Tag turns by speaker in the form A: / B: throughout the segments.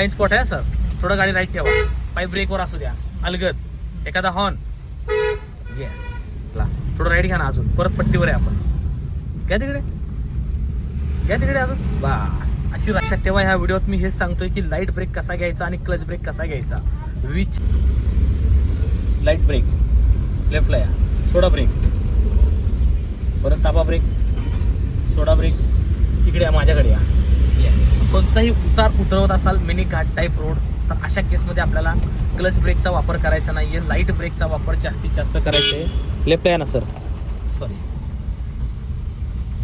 A: Blind spot आहे sir, थोडं गाडी राईट ठेवा, पाय ब्रेकवर असू द्या, अलगद एखादा हॉर्न, येस, थोडं राईट घ्या ना, अजून परत पट्टीवर आहे आपण, घ्या तिकडे अजून, बस. अशी लक्षात ठेवा, ह्या व्हिडिओत मी हेच सांगतोय की लाईट ब्रेक कसा घ्यायचा आणि क्लच ब्रेक कसा घ्यायचा. विच लाईट ब्रेक लेफ्टला या, सोडा ब्रेक, परत ताबा ब्रेक, सोडा ब्रेक, इकडे या, माझ्याकडे या, येस. कोणताही उतार उतरवत असाल मिनी घाट टाईप रोड, तर अशा केसमध्ये आपल्याला क्लच ब्रेकचा वापर करायचा नाही आहे, लाईट ब्रेकचा वापर जास्तीत जास्त करायचा आहे. लेफ्टला या ना सर, सॉरी,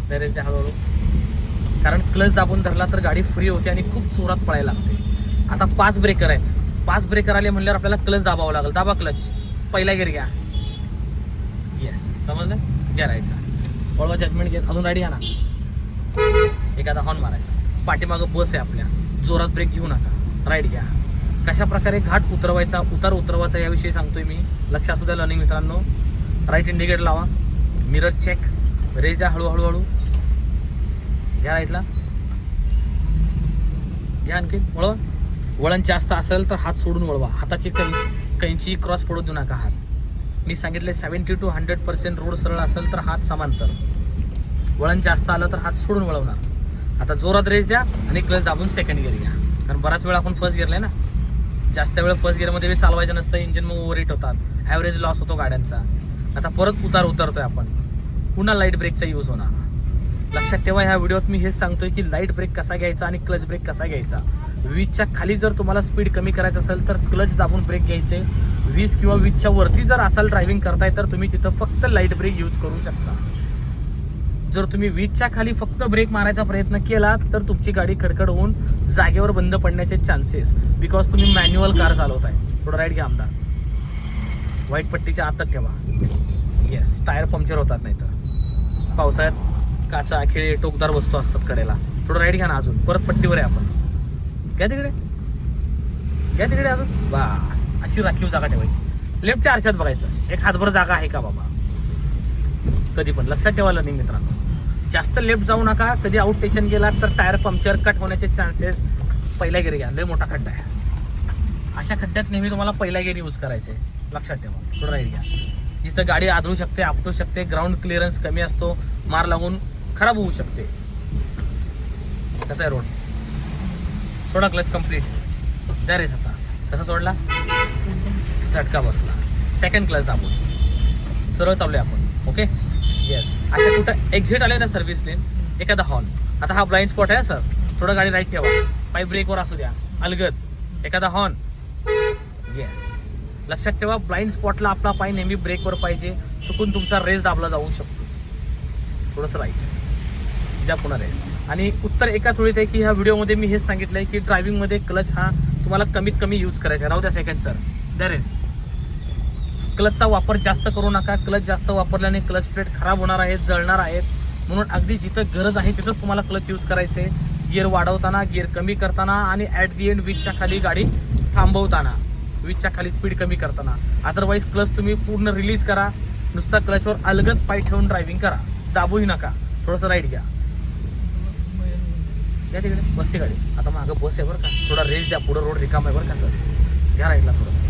A: बॅरेज द्या हळूहळू, कारण क्लच दाबून धरला तर गाडी फ्री होते आणि खूप जोरात पळायला लागते. आता 5 ब्रेकर आहेत, 5 ब्रेकर आले म्हणल्यावर आपल्याला क्लच दाबावं लागेल. दाबा क्लच, पहिला गिअर घ्या, येस, समजलं, घ्या राईट, वळवा जजमेंट घेत, अजून राईट घ्या ना, एखादा हॉर्न मारायचा, पाठीमागं बस आहे आपल्या, जोरात ब्रेक घेऊ नका, राईट घ्या. कशा प्रकारे घाट उतरवायचा, उतार उतरवायचा याविषयी सांगतोय मी, लक्ष असू द्या लर्निंग मित्रांनो. राईट इंडिकेटर लावा, मिरर चेक, रेस द्या हळूहळू, घ्या राईटला, घ्या आणखी, वळवा. वळण जास्त असेल तर हात सोडून वळवा, हाताची कैंची क्रॉस पडू देऊ नका. हात मी सांगितले 70 to 100% रोड सरळ असेल तर हात समांतर, वळण जास्त आलं तर हात सोडून वळवणार. आता जोरात रेस द्या आणि क्लच दाबून सेकंड गिअर घ्या, कारण बराच वेळ आपण फर्स्ट गिअरला आहे ना, जास्त वेळ फर्स्ट गिअरमध्ये चालवायचं नसतं, इंजिन मग ओव्हरहीट होतात, ॲव्हरेज लॉस होतो गाड्यांचा. आता परत उतार उतरतोय आपण, पुन्हा लाईट ब्रेकचा यूज होणार. लक्षात ठेवा, ह्या व्हिडिओत मी हेच सांगतोय की लाईट ब्रेक कसा घ्यायचा आणि क्लच ब्रेक कसा घ्यायचा. 20च्या खाली जर तुम्हाला स्पीड कमी करायचं असेल तर क्लच दाबून ब्रेक घ्यायचे. 20 किंवा 20च्या वरती जर असाल ड्रायव्हिंग करताय तर तुम्ही तिथं फक्त लाईट ब्रेक यूज करू शकता. जर तुम्ही 20च्या खाली फक्त ब्रेक मारायचा प्रयत्न केला तर तुमची गाडी खडखड होऊन जागेवर बंद पडण्याचे चान्सेस, बिकॉज तुम्ही मॅन्युअल कार चालवताय. थोडं राईट घ्या आमदार, व्हाईट पट्टीच्या आतच ठेवा, येस. टायर पंक्चर होतात नाही तर पावसाळ्यात, काचा खिळे टोकदार वस्तू असतात कडेला. थोडं राईट घ्या ना, अजून परत पट्टीवर आहे आपण, घ्या तिकडे अजून, बस. अशी राखीव जागा ठेवायची, लेफ्टच्या आरशात बघायचं, एक हातभर जागा आहे का बाबा. कधी पण लक्षात ठेवा लर्निंग मित्रांनो, जास्त लेफ्ट जाऊ नका. कधी आउट स्टेशन गेला तर टायर पंक्चर कट होण्याचे चान्सेस. पहिला गिअर घ्या, लय मोठा खड्डा आहे, अशा खड्ड्यात नेहमी तुम्हाला पहिला गिअर यूज करायचे, लक्षात ठेवा. थोडं राईट घ्या, जिथं गाडी आदळू शकते, आपटू शकते, ग्राउंड क्लिअरन्स कमी असतो, मार लागून खराब होऊ शकते. कसा आहे रोड, सोडा क्लच कम्प्लीट, द्या रेस. आता कसा सोडला, झटका बसला, सेकंड क्लच दाबून सरळ चाललोय आपण, ओके, येस. अशा कुठं एक्झिट आले ना सर्व्हिस लेन, एखादा हॉर्न. आता हा ब्लाइंड स्पॉट आहे सर, थोडं गाडी राईट ठेवा, पाय ब्रेकवर असू द्या, अलगद एखादा हॉर्न, येस. लक्षात ठेवा, ब्लाइंड स्पॉटला आपला पाय नेहमी ब्रेकवर पाहिजे, चुकून तुमचा रेस दाबला जाऊ शकतो. थोडंसं राईट द्या, पुन्हा रेस. आणि उत्तर एकाच वेळीत आहे की ह्या व्हिडिओमध्ये मी हेच सांगितलंय की ड्रायव्हिंगमध्ये क्लच हा तुम्हाला कमीत कमी यूज करायचा. राहू द्या सेकंड सर, द्या रेस. क्लचचा वापर जास्त करू नका, क्लच जास्त वापरल्याने क्लच प्लेट खराब होणार आहेत, जळणार आहेत. म्हणून अगदी जिथं गरज आहे तिथंच तुम्हाला क्लच यूज करायचे. गिअर वाढवताना, गिअर कमी करताना आणि ॲट दी एंड 20च्या खाली गाडी थांबवताना, 20च्या खाली स्पीड कमी करताना. अदरवाईज क्लच तुम्ही पूर्ण रिलीज करा, नुसता क्लचवर अलगद पाय ठेवून ड्रायव्हिंग करा, दाबूही नका. थोडंसं राईट घ्या, या तिकडे बसते गाडी. आता मागं बस आहे बरं का, थोडा रेस द्या, पुढं रोड रिकाम आहे बरं का सर, घ्या राईटला थोडंसं.